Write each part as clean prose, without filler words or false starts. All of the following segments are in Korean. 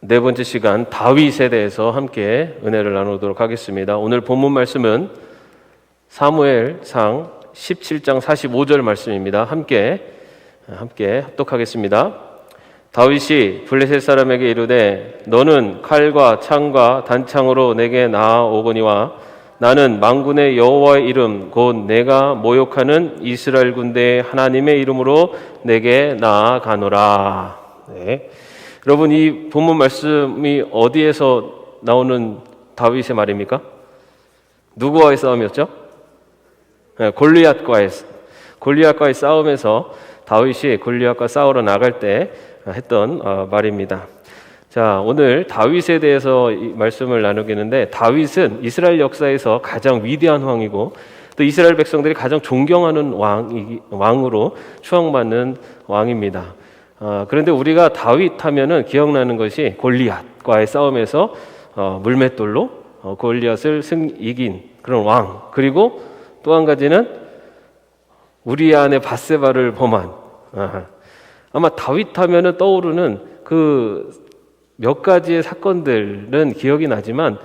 네 번째 시간 다윗에 대해서 함께 은혜를 나누도록 하겠습니다. 오늘 본문 말씀은 사무엘상 17장 45절 말씀입니다. 함께 합독하겠습니다. 다윗이 블레셋 사람에게 이르되 너는 칼과 창과 단창으로 내게 나아오거니와 나는 만군의 여호와의 이름 곧 내가 모욕하는 이스라엘 군대의 하나님의 이름으로 내게 나아가노라. 네. 여러분, 이 본문 말씀이 어디에서 나오는 다윗의 말입니까? 누구와의 싸움이었죠? 네, 골리앗과의 싸움에서 다윗이 골리앗과 싸우러 나갈 때 했던 말입니다. 자, 오늘 다윗에 대해서 이 말씀을 나누겠는데, 다윗은 이스라엘 역사에서 가장 위대한 왕이고 또 이스라엘 백성들이 가장 존경하는 왕으로 추앙받는 왕입니다. 그런데 우리가 다윗 하면은 기억나는 것이 골리앗과의 싸움에서 물맷돌로 골리앗을 이긴 그런 왕, 그리고 또 한 가지는 우리아의 밧세바를 범한, 아마 다윗 하면은 떠오르는 그 몇 가지의 사건들은 기억이 나지만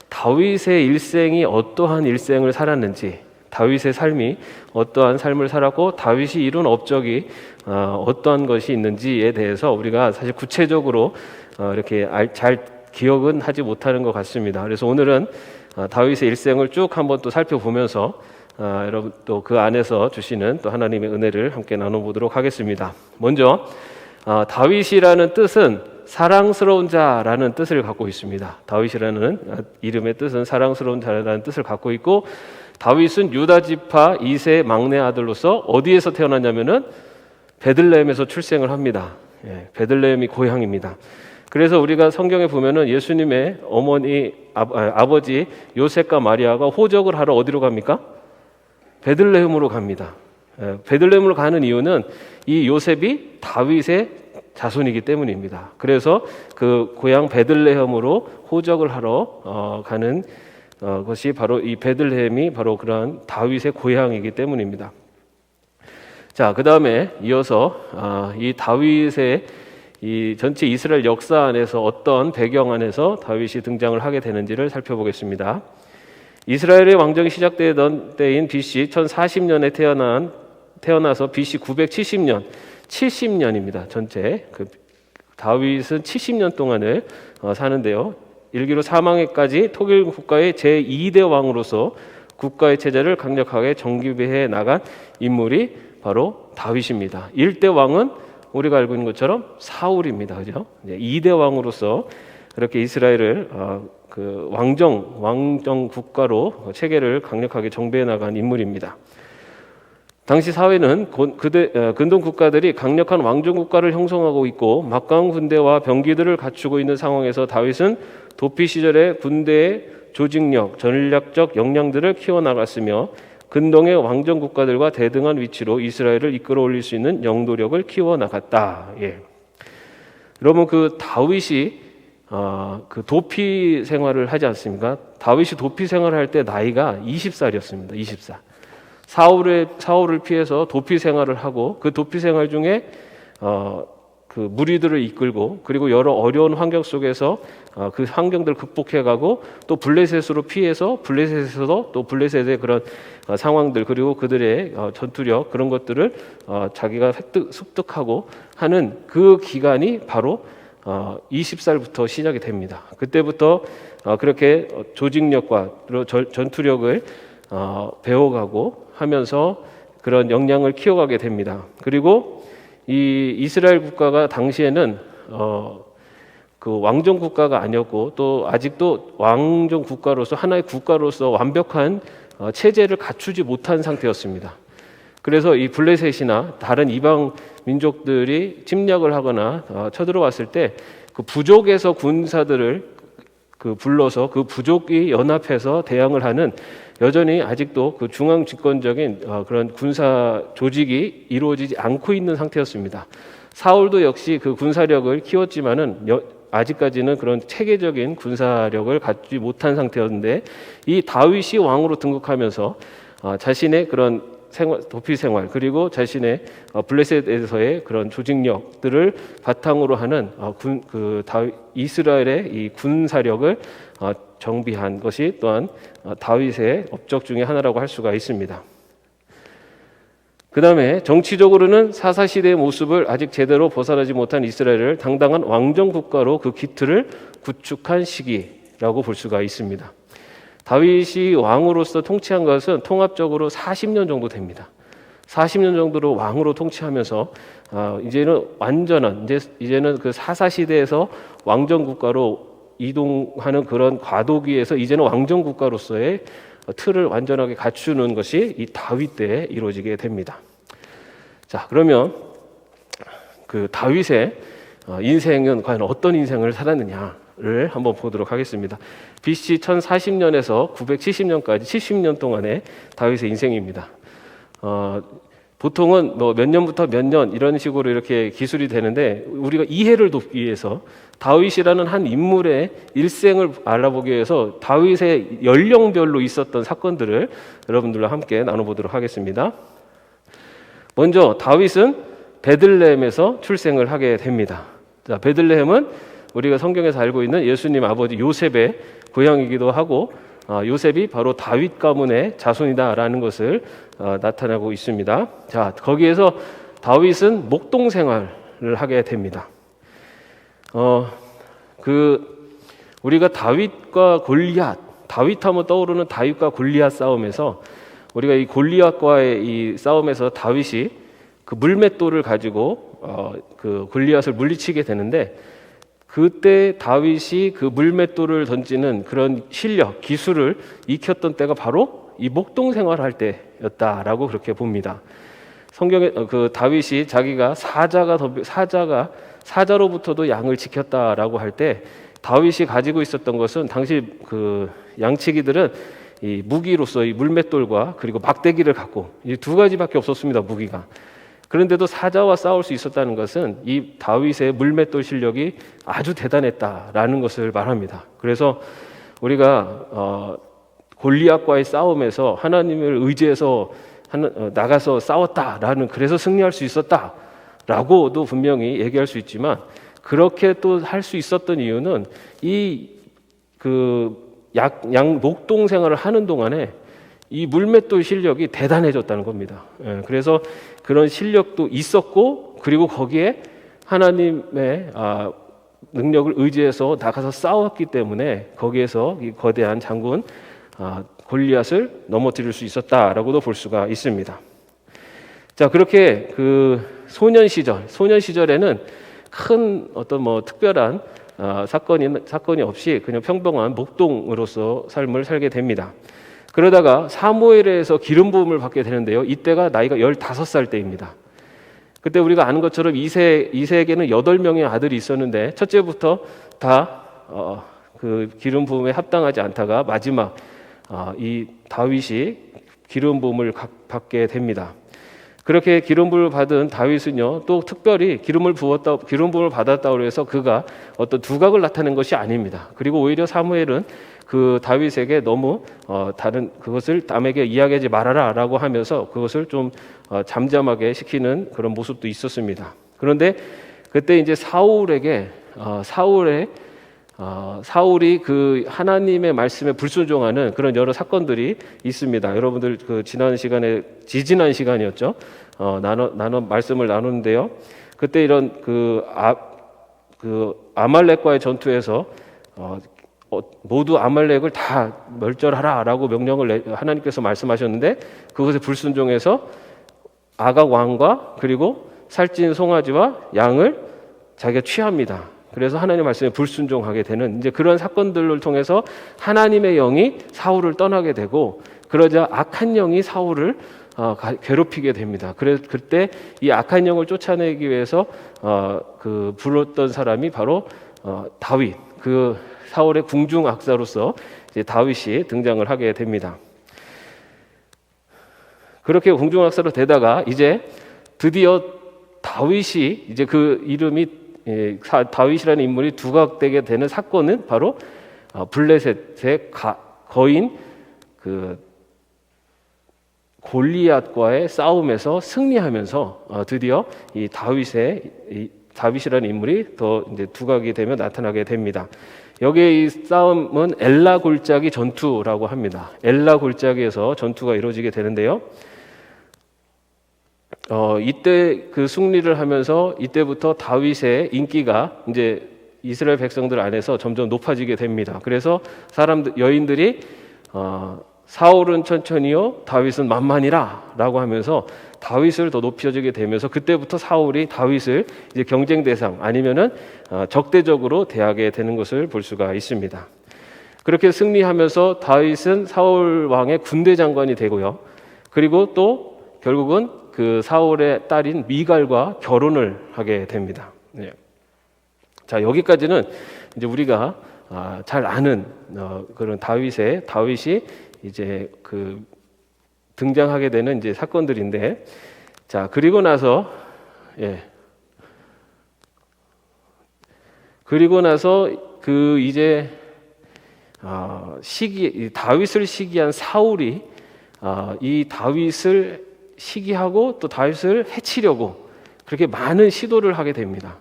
다윗의 일생이 어떠한 일생을 살았는지, 다윗의 삶이 어떠한 삶을 살았고 다윗이 이룬 업적이 어떠한 것이 있는지에 대해서 우리가 사실 구체적으로 이렇게 잘 기억은 하지 못하는 것 같습니다. 그래서 오늘은 다윗의 일생을 쭉 한번 또 살펴보면서 여러분 또 그 안에서 주시는 또 하나님의 은혜를 함께 나눠보도록 하겠습니다. 먼저 다윗이라는 뜻은 사랑스러운 자라는 뜻을 갖고 있습니다. 다윗이라는 이름의 뜻은 사랑스러운 자라는 뜻을 갖고 있고, 다윗은 유다 지파 2세 막내 아들로서 어디에서 태어났냐면은 베들레헴에서 출생을 합니다. 베들레헴이 고향입니다. 그래서 우리가 성경에 보면은 예수님의 어머니 아버지 요셉과 마리아가 호적을 하러 어디로 갑니까? 베들레헴으로 갑니다. 베들레헴으로 가는 이유는 이 요셉이 다윗의 자손이기 때문입니다. 그래서 그 고향 베들레헴으로 호적을 하러 가는 것이 바로 이 베들레헴이 바로 그러한 다윗의 고향이기 때문입니다. 자, 그 다음에 이어서 이 다윗의 이 전체 이스라엘 역사 안에서 어떤 배경 안에서 다윗이 등장을 하게 되는지를 살펴보겠습니다. 이스라엘의 왕정이 시작되던 때인 BC 1040년에 태어나서 BC 970년 70년입니다. 전체 다윗은 70년 동안을 사는데요. 일기로 사망에까지 토길 국가의 제2대 왕으로서 국가의 체제를 강력하게 정비해 나간 인물이 바로 다윗입니다. 1대 왕은 우리가 알고 있는 것처럼 사울입니다. 그죠? 2대 왕으로서 그렇게 이스라엘을 그 왕정 국가로 체계를 강력하게 정비해 나간 인물입니다. 당시 사회는 근동 국가들이 강력한 왕정 국가를 형성하고 있고 막강한 군대와 병기들을 갖추고 있는 상황에서 다윗은 도피 시절에 군대의 조직력, 전략적 역량들을 키워나갔으며 근동의 왕정 국가들과 대등한 위치로 이스라엘을 이끌어 올릴 수 있는 영도력을 키워나갔다. 여러분, 그 다윗이 그 도피 생활을 하지 않습니까? 다윗이 도피 생활을 할 때 나이가 20살이었습니다. 20살. 사울을 피해서 도피 생활을 하고 그 도피 생활 중에 그 무리들을 이끌고 그리고 여러 어려운 환경 속에서 그 환경들을 극복해가고 또 블레셋으로 피해서 블레셋에서도 또 블레셋의 그런 상황들 그리고 그들의 전투력 그런 것들을 자기가 습득하고 하는 그 기간이 바로 20살부터 시작이 됩니다. 그때부터 그렇게 조직력과 전투력을 배워가고 하면서 그런 역량을 키워가게 됩니다. 그리고 이 이스라엘 국가가 당시에는 그 왕정 국가가 아니었고 또 아직도 왕정 국가로서 하나의 국가로서 완벽한 체제를 갖추지 못한 상태였습니다. 그래서 이 블레셋이나 다른 이방 민족들이 침략을 하거나 쳐들어왔을 때 그 부족에서 군사들을 불러서 그 부족이 연합해서 대항을 하는 여전히 아직도 그 중앙 집권적인 그런 군사 조직이 이루어지지 않고 있는 상태였습니다. 사울도 역시 그 군사력을 키웠지만은 아직까지는 그런 체계적인 군사력을 갖지 못한 상태였는데 이 다윗이 왕으로 등극하면서 자신의 그런 도피 생활 그리고 자신의 블레셋에서의 그런 조직력들을 바탕으로 하는 이스라엘의 이 군사력을 정비한 것이 또한 다윗의 업적 중에 하나라고 할 수가 있습니다. 그 다음에 정치적으로는 사사시대의 모습을 아직 제대로 벗어나지 못한 이스라엘을 당당한 왕정국가로 그 기틀을 구축한 시기라고 볼 수가 있습니다. 다윗이 왕으로서 통치한 것은 통합적으로 40년 정도 됩니다. 40년 정도로 왕으로 통치하면서 이제는 이제는 그 사사시대에서 왕정국가로 이동하는 그런 과도기에서 이제는 왕정국가로서의 틀을 완전하게 갖추는 것이 이 다윗 때에 이루어지게 됩니다. 자, 그러면 그 다윗의 인생은 과연 어떤 인생을 살았느냐를 한번 보도록 하겠습니다. BC 1040년에서 970년까지 70년 동안의 다윗의 인생입니다. 보통은 뭐 몇 년부터 몇 년 이런 식으로 이렇게 기술이 되는데 우리가 이해를 돕기 위해서 다윗이라는 한 인물의 일생을 알아보기 위해서 다윗의 연령별로 있었던 사건들을 여러분들과 함께 나눠보도록 하겠습니다. 먼저 다윗은 베들레헴에서 출생을 하게 됩니다. 자, 베들레헴은 우리가 성경에서 알고 있는 예수님 아버지 요셉의 고향이기도 하고 요셉이 바로 다윗 가문의 자손이다라는 것을 나타내고 있습니다. 자, 거기에서 다윗은 목동 생활을 하게 됩니다. 우리가 다윗과 골리앗, 다윗하면 떠오르는 다윗과 골리앗 싸움에서 우리가 이 골리앗과의 이 싸움에서 다윗이 그 물맷돌을 가지고 그 골리앗을 물리치게 되는데 그때 다윗이 그 물맷돌을 던지는 그런 실력, 기술을 익혔던 때가 바로 이 목동 생활할 때였다라고 그렇게 봅니다. 성경에 그 다윗이 자기가 사자로부터도 양을 지켰다라고 할 때 다윗이 가지고 있었던 것은 당시 그 양치기들은 이 무기로서 이 물맷돌과 그리고 막대기를 갖고 이 두 가지밖에 없었습니다. 무기가. 그런데도 사자와 싸울 수 있었다는 것은 이 다윗의 물맷돌 실력이 아주 대단했다라는 것을 말합니다. 그래서 우리가 골리앗과의 싸움에서 하나님을 의지해서 나가서 싸웠다라는, 그래서 승리할 수 있었다라고도 분명히 얘기할 수 있지만, 그렇게 또 할 수 있었던 이유는 이 목동 생활을 하는 동안에 이 물맷돌 실력이 대단해졌다는 겁니다. 그래서 그런 실력도 있었고, 그리고 거기에 하나님의 능력을 의지해서 나가서 싸웠기 때문에 거기에서 이 거대한 장군 골리앗을 넘어뜨릴 수 있었다라고도 볼 수가 있습니다. 자, 그렇게 그 소년 시절에는 큰 어떤 특별한 사건이 없이 그냥 평범한 목동으로서 삶을 살게 됩니다. 그러다가 사무엘에서 기름 부음을 받게 되는데요. 이때가 나이가 15살 때입니다. 그때 우리가 아는 것처럼 이세에게는 8명의 아들이 있었는데 첫째부터 다 그 기름 부음에 합당하지 않다가 마지막 이 다윗이 기름 부음을 받게 됩니다. 그렇게 기름 부음을 받은 다윗은요, 또 특별히 기름 부음을 받았다고 해서 그가 어떤 두각을 나타낸 것이 아닙니다. 그리고 오히려 사무엘은 그 다윗에게 너무 그것을 남에게 이야기하지 말아라라고 하면서 그것을 좀 잠잠하게 시키는 그런 모습도 있었습니다. 그런데 그때 이제 사울이 그 하나님의 말씀에 불순종하는 그런 여러 사건들이 있습니다. 여러분들 그 지지난 시간이었죠. 말씀을 나누는데요. 그때 이런 아말렉과의 전투에서 모두 아말렉을 다 멸절하라라고 명령을 하나님께서 말씀하셨는데 그것에 불순종해서 아각 왕과 그리고 살찐 송아지와 양을 자기가 취합니다. 그래서 하나님의 말씀에 불순종하게 되는 이제 그런 사건들을 통해서 하나님의 영이 사울을 떠나게 되고, 그러자 악한 영이 사울을 괴롭히게 됩니다. 그래서 그때 이 악한 영을 쫓아내기 위해서 불렀던 사람이 바로 다윗, 그 사울의 궁중 악사로서 이제 다윗이 등장을 하게 됩니다. 그렇게 궁중 악사로 되다가 이제 드디어 다윗이 이제 그 이름이 다윗이라는 인물이 두각되게 되는 사건은 바로 블레셋의 거인 그 골리앗과의 싸움에서 승리하면서 드디어 이 다윗이라는 인물이 더 이제 두각이 되며 나타나게 됩니다. 여기에 이 싸움은 엘라 골짜기 전투라고 합니다. 엘라 골짜기에서 전투가 이루어지게 되는데요. 이때 그 승리를 하면서 이때부터 다윗의 인기가 이제 이스라엘 백성들 안에서 점점 높아지게 됩니다. 그래서 여인들이 사울은 천천히요, 다윗은 만만이라라고 하면서 다윗을 더 높여주게 되면서 그때부터 사울이 다윗을 이제 경쟁 대상 아니면은 적대적으로 대하게 되는 것을 볼 수가 있습니다. 그렇게 승리하면서 다윗은 사울 왕의 군대 장관이 되고요. 그리고 또 결국은 그 사울의 딸인 미갈과 결혼을 하게 됩니다. 네. 자, 여기까지는 이제 우리가 잘 아는 그런 다윗이 이제 그 등장하게 되는 이제 사건들인데, 자, 그리고 나서 그 이제 다윗을 시기한 사울이 이 다윗을 시기하고 또 다윗을 해치려고 그렇게 많은 시도를 하게 됩니다.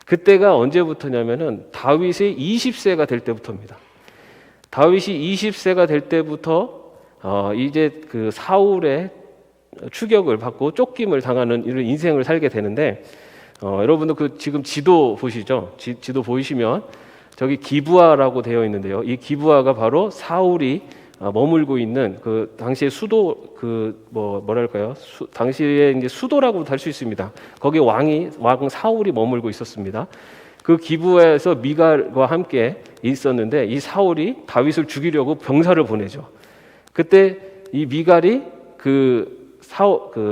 그때가 언제부터냐면은 다윗이 20세가 될 때부터입니다. 다윗이 20세가 될 때부터 이제 그 사울의 추격을 받고 쫓김을 당하는 이런 인생을 살게 되는데, 여러분도 그 지금 지도 보시죠? 지도 보이시면 저기 기브아라고 되어 있는데요. 이 기브아가 바로 사울이 머물고 있는 그 당시의 수도 당시에 이제 수도라고도 할 수 있습니다. 거기에 왕 사울이 머물고 있었습니다. 그 기브아에서 미갈과 함께 있었는데 이 사울이 다윗을 죽이려고 병사를 보내죠. 그때 이 미갈이 그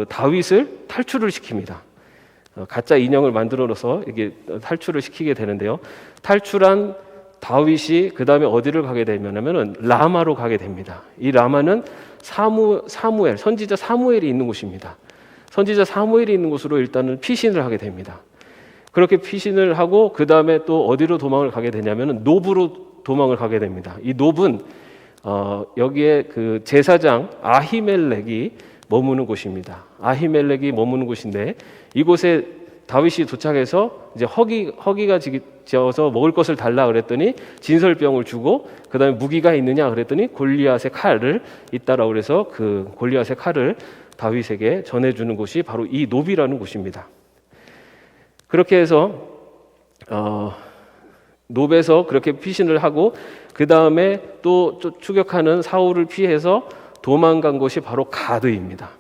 다윗을 탈출을 시킵니다. 가짜 인형을 만들어서 이게 탈출을 시키게 되는데요. 탈출한 다윗이 그 다음에 어디를 가게 되냐면은 라마로 가게 됩니다. 이 라마는 사무엘, 선지자 사무엘이 있는 곳입니다. 선지자 사무엘이 있는 곳으로 일단은 피신을 하게 됩니다. 그렇게 피신을 하고 그 다음에 또 어디로 도망을 가게 되냐면은 노브로 도망을 가게 됩니다. 이 노브는 여기에 그 제사장 아히멜렉이 머무는 곳입니다. 아히멜렉이 머무는 곳인데 이곳에 다윗이 도착해서 이제 허기가 지어서 먹을 것을 달라 그랬더니 진설병을 주고 그 다음에 무기가 있느냐 그랬더니 골리앗의 칼을 있다라고 그래서 그 골리앗의 칼을 다윗에게 전해주는 곳이 바로 이 노비라는 곳입니다. 그렇게 해서 노베에서 그렇게 피신을 하고 그 다음에 또 추격하는 사울을 피해서 도망간 곳이 바로 가드입니다.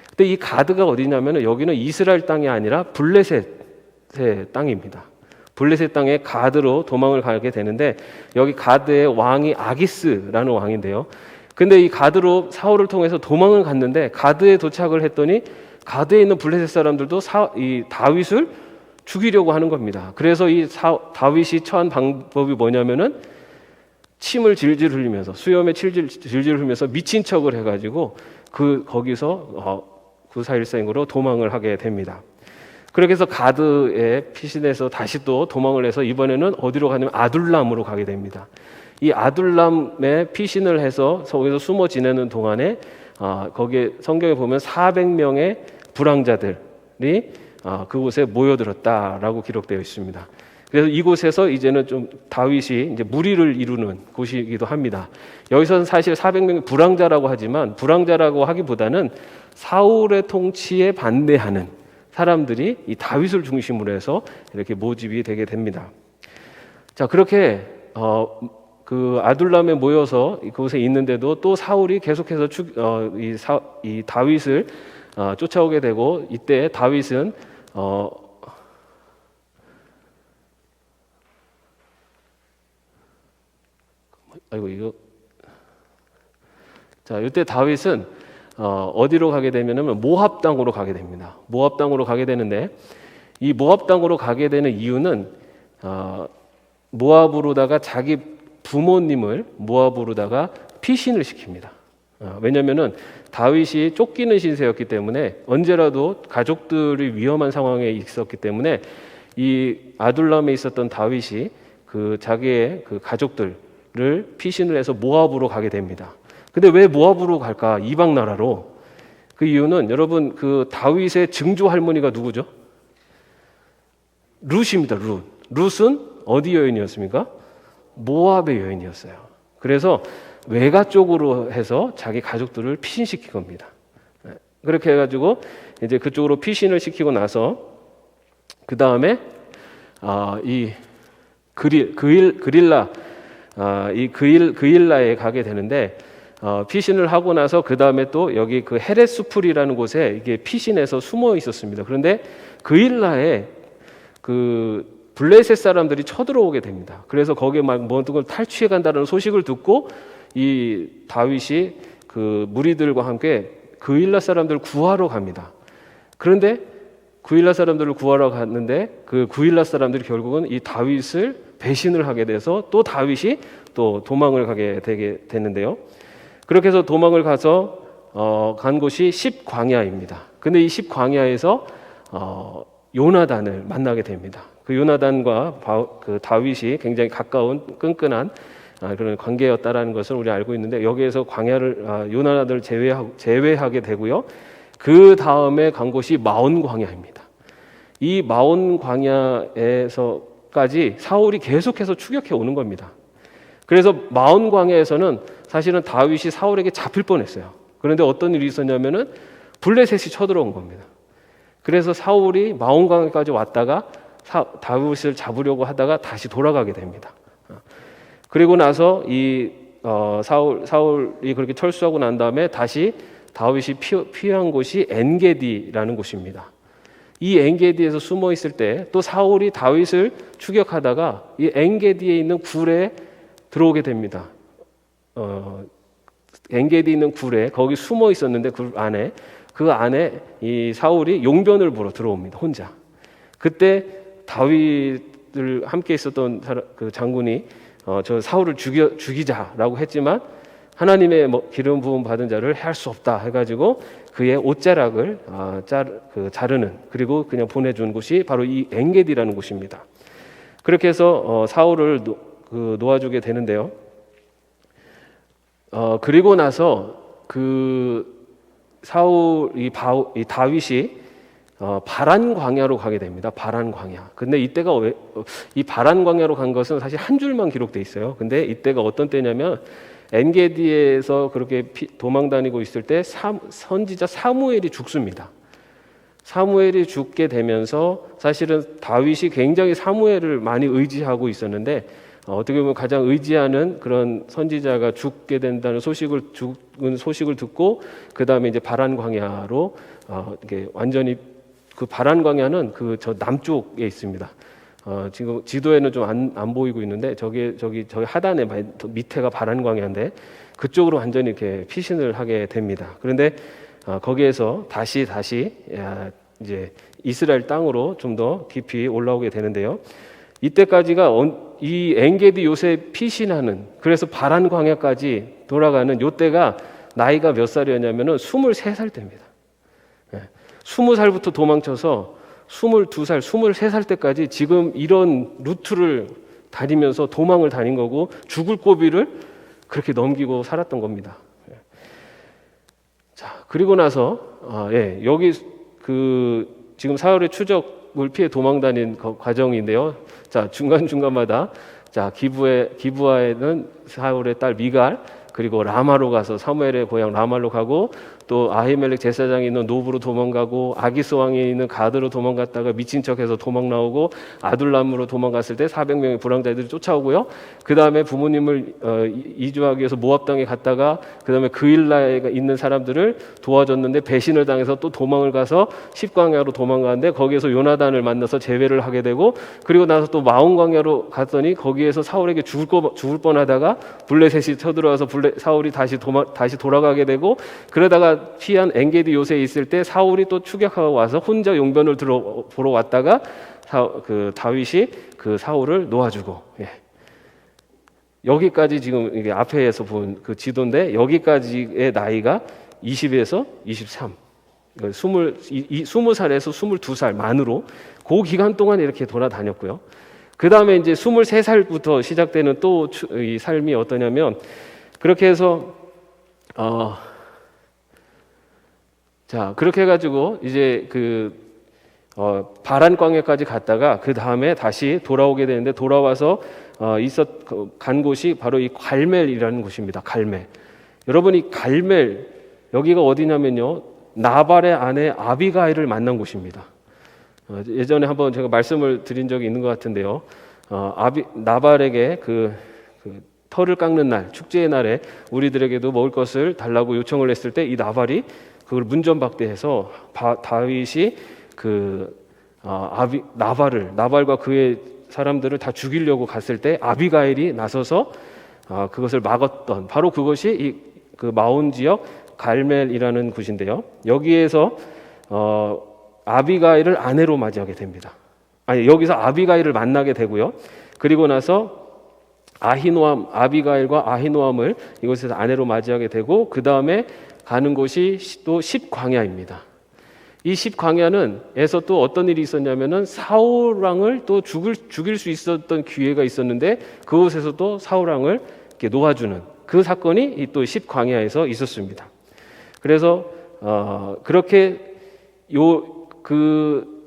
근데 이 가드가 어디냐면 여기는 이스라엘 땅이 아니라 블레셋의 땅입니다. 블레셋 땅에 가드로 도망을 가게 되는데 여기 가드의 왕이 아기스라는 왕인데요. 근데 이 가드로 사울을 통해서 도망을 갔는데 가드에 도착을 했더니 가드에 있는 블레셋 사람들도 이 다윗을 죽이려고 하는 겁니다. 그래서 이 다윗이 처한 방법이 뭐냐면은 침을 질질 흘리면서 수염에 질질 흘리면서 미친 척을 해가지고 거기서 구사일생으로 도망을 하게 됩니다. 그렇게 해서 가드에 피신해서 다시 또 도망을 해서 이번에는 어디로 가냐면 아둘람으로 가게 됩니다. 이 아둘람에 피신을 해서 거기서 숨어 지내는 동안에 거기에 성경에 보면 400명의 불황자들이 그곳에 모여들었다라고 기록되어 있습니다. 그래서 이곳에서 이제는 좀 다윗이 이제 무리를 이루는 곳이기도 합니다. 여기서는 사실 400명의 불황자라고 하지만 불황자라고 하기보다는 사울의 통치에 반대하는 사람들이 이 다윗을 중심으로 해서 이렇게 모집이 되게 됩니다. 자, 그렇게 그 아둘람에 모여서 그곳에 있는데도 또 사울이 계속해서 이 다윗을 쫓아오게 되고 이때 다윗은 이때 다윗은 어디로 가게 되냐면 모압 땅으로 가게 됩니다. 모압 땅으로 가게 되는데 이 모압 땅으로 가게 되는 이유는 모압으로다가 자기 부모님을 모압으로다가 피신을 시킵니다. 왜냐하면은 다윗이 쫓기는 신세였기 때문에 언제라도 가족들이 위험한 상황에 있었기 때문에 이 아둘람에 있었던 다윗이 그 자기의 그 가족들을 피신을 해서 모압으로 가게 됩니다. 근데 왜 모압으로 갈까? 이방 나라로. 그 이유는 여러분 그 다윗의 증조 할머니가 누구죠? 룻입니다. 룻은 어디 여인이었습니까? 모압의 여인이었어요. 그래서 외가 쪽으로 해서 자기 가족들을 피신시킨 겁니다. 그렇게 해가지고 이제 그쪽으로 피신을 시키고 나서 그 다음에 이 그일라에 가게 되는데 피신을 하고 나서 그 다음에 또 여기 그 헤레스풀이라는 곳에 이게 피신해서 숨어 있었습니다. 그런데 그일라에 그 블레셋 사람들이 쳐들어오게 됩니다. 그래서 거기에 막 모든 걸 탈취해 간다는 소식을 듣고 이 다윗이 그 무리들과 함께 그일라 사람들을 구하러 갑니다. 그런데 그일라 사람들을 구하러 갔는데 그 그일라 사람들이 결국은 이 다윗을 배신을 하게 돼서 또 다윗이 또 도망을 가게 되게 되는데요. 그렇게 해서 도망을 가서 간 곳이 십광야입니다. 근데 이 십광야에서 요나단을 만나게 됩니다. 그 요나단과 그 다윗이 굉장히 가까운 끈끈한 그런 관계였다라는 것을 우리 알고 있는데 여기에서 광야를 요나단을 제외하게 되고요. 그 다음에 간 곳이 마온 광야입니다. 이 마온 광야에서까지 사울이 계속해서 추격해 오는 겁니다. 그래서 마온 광야에서는 사실은 다윗이 사울에게 잡힐 뻔했어요. 그런데 어떤 일이 있었냐면은 블레셋이 쳐들어온 겁니다. 그래서 사울이 마온 광야까지 왔다가 다윗을 잡으려고 하다가 다시 돌아가게 됩니다. 그리고 나서 이 사울이 그렇게 철수하고 난 다음에 다시 다윗이 피한 곳이 엔게디라는 곳입니다. 이 엔게디에서 숨어 있을 때 또 사울이 다윗을 추격하다가 이 엔게디에 있는 굴에 들어오게 됩니다. 엔게디 있는 굴에 거기 숨어 있었는데 그 안에 이 사울이 용변을 보러 들어옵니다. 혼자. 그때 다윗을 함께 있었던 그 장군이 저 사울을 죽이자라고 했지만 하나님의 기름 부음 받은 자를 해할 수 없다 해가지고 그의 옷자락을 자르는 그리고 그냥 보내준 곳이 바로 이 엔게디라는 곳입니다. 그렇게 해서 사울을 놓아주게 되는데요. 그리고 나서 그 이 다윗이 바란 광야로 가게 됩니다. 바란 광야. 근데 이때가 이 바란 광야로 간 것은 사실 한 줄만 기록돼 있어요. 근데 이때가 어떤 때냐면 엔게디에서 그렇게 도망 다니고 있을 때 선지자 사무엘이 죽습니다. 사무엘이 죽게 되면서 사실은 다윗이 굉장히 사무엘을 많이 의지하고 있었는데 어떻게 보면 가장 의지하는 그런 선지자가 죽게 된다는 죽은 소식을 듣고 그 다음에 이제 바란 광야로 이게 완전히 그 바란 광야는 그 저 남쪽에 있습니다. 지금 지도에는 좀 안 보이고 있는데 저기 하단에 밑에가 바란 광야인데 그쪽으로 완전히 이렇게 피신을 하게 됩니다. 그런데 거기에서 다시 이제 이스라엘 땅으로 좀 더 깊이 올라오게 되는데요. 이때까지가 이 엔게디 요새 피신하는 그래서 바란 광야까지 돌아가는 요때가 나이가 몇 살이었냐면은 23살 때입니다. 20살부터 도망쳐서 22살, 23살 때까지 지금 이런 루트를 다니면서 도망을 다닌 거고 죽을 고비를 그렇게 넘기고 살았던 겁니다. 자, 그리고 나서 여기 그 지금 사울의 추적을 피해 도망 다닌 과정인데요. 자, 중간중간마다 자, 기브아에는 사울의 딸 미갈, 그리고 라마로 가서 사무엘의 고향 라마로 가고 또 아히멜렉 제사장이 있는 노브로 도망가고 아기스 왕이 있는 가드로 도망갔다가 미친 척해서 도망 나오고 아둘람으로 도망갔을 때 400명의 불황자들이 쫓아오고요. 그 다음에 부모님을 이주하기 위해서 모압 땅에 갔다가 그 다음에 그일라에 있는 사람들을 도와줬는데 배신을 당해서 또 도망을 가서 십광야로 도망가는데 거기에서 요나단을 만나서 제외를 하게 되고 그리고 나서 또 마온 광야로 갔더니 거기에서 사울에게 죽을 뻔하다가 블레셋이 쳐들어와서 사울이 다시 돌아가게 되고 그러다가 피한 엔게디 요새에 있을 때 사울이 또 추격하고 와서 혼자 용변을 보러 왔다가 그 다윗이 그 사울을 놓아주고 여기까지 지금 이게 앞에서 본 그 지도인데 여기까지의 나이가 20에서 23 20살에서 22살 만으로 그 기간 동안 이렇게 돌아다녔고요. 그 다음에 이제 23살부터 시작되는 또 이 삶이 어떠냐면 그렇게 해서 자, 그렇게 해가지고 이제 바란 광야까지 갔다가 그 다음에 다시 돌아오게 되는데, 돌아와서 간 곳이 바로 이 갈멜이라는 곳입니다. 갈멜. 여러분, 이 갈멜 여기가 어디냐면요, 나발의 아내 아비가일을 만난 곳입니다. 예전에 한번 제가 말씀을 드린 적이 있는 것 같은데요. 나발에게 그 터를 깎는 날, 축제의 날에 우리들에게도 먹을 것을 달라고 요청을 했을 때 이 나발이 그걸 문전박대해서 다윗이 나발과 그의 사람들을 다 죽이려고 갔을 때 아비가일이 나서서 그것을 막았던, 바로 그것이 그 마온 지역 갈멜이라는 곳인데요. 여기에서 아비가일을 아내로 맞이하게 됩니다. 여기서 아비가일을 만나게 되고요. 그리고 나서 아비가일과 아히노암을 이곳에서 아내로 맞이하게 되고, 그 다음에 가는 곳이 또 십광야입니다. 이 십광야는에서 또 어떤 일이 있었냐면은 사울 왕을 또 죽일 수 있었던 기회가 있었는데, 그곳에서 또 사울 왕을 이렇게 놓아주는 그 사건이 또 십광야에서 있었습니다. 그래서 그렇게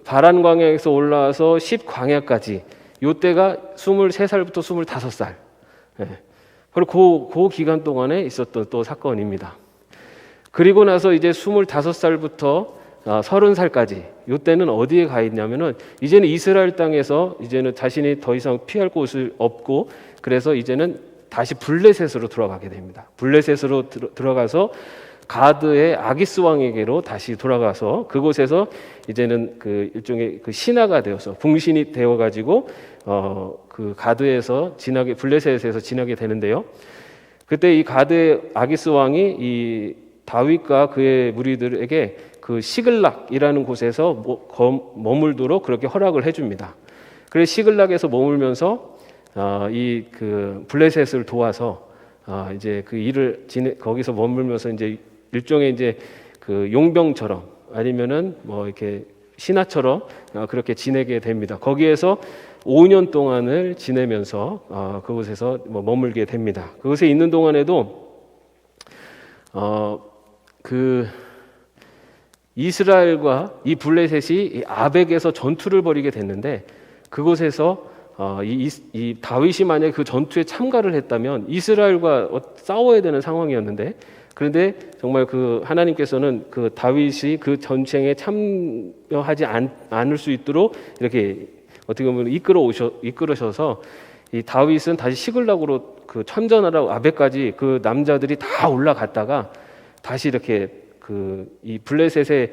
바란 광야에서 올라와서 십광야까지, 요때가 23살부터 25살, 바로 그 기간 동안에 있었던 또 사건입니다. 그리고 나서 이제 25살부터 30살까지, 요때는 어디에 가 있냐면은 이제는 이스라엘 땅에서 이제는 자신이 더 이상 피할 곳을 없고, 그래서 이제는 다시 블레셋으로 들어가게 됩니다. 블레셋으로 들어가서 가드의 아기스 왕에게로 다시 돌아가서 그곳에서 이제는 그 일종의 그 신하가 되어서 궁신이 되어 가지고 그 가드에서 블레셋에서 지나게 되는데요. 그때 이 가드의 아기스 왕이 이 다윗과 그의 무리들에게 그 시글락이라는 곳에서 머물도록 그렇게 허락을 해줍니다. 그래서 시글락에서 머물면서 이 그 블레셋을 도와서 이제 그 일을 거기서 머물면서 이제 일종의 이제 그 용병처럼, 아니면은 뭐 이렇게 신하처럼 그렇게 지내게 됩니다. 거기에서 5년 동안을 지내면서 그곳에서 머물게 됩니다. 그곳에 있는 동안에도 그 이스라엘과 이 블레셋이 이 아벡에서 전투를 벌이게 됐는데, 그곳에서 이 다윗이 만약에 그 전투에 참가를 했다면 이스라엘과 싸워야 되는 상황이었는데, 그런데 정말 그 하나님께서는 그 다윗이 그 전쟁에 참여하지 않을 수 있도록 이렇게 어떻게 보면 이끌으셔서 이 다윗은 다시 시글락으로 그 참전하라고 아벡까지 그 남자들이 다 올라갔다가 다시 이렇게 이 블레셋의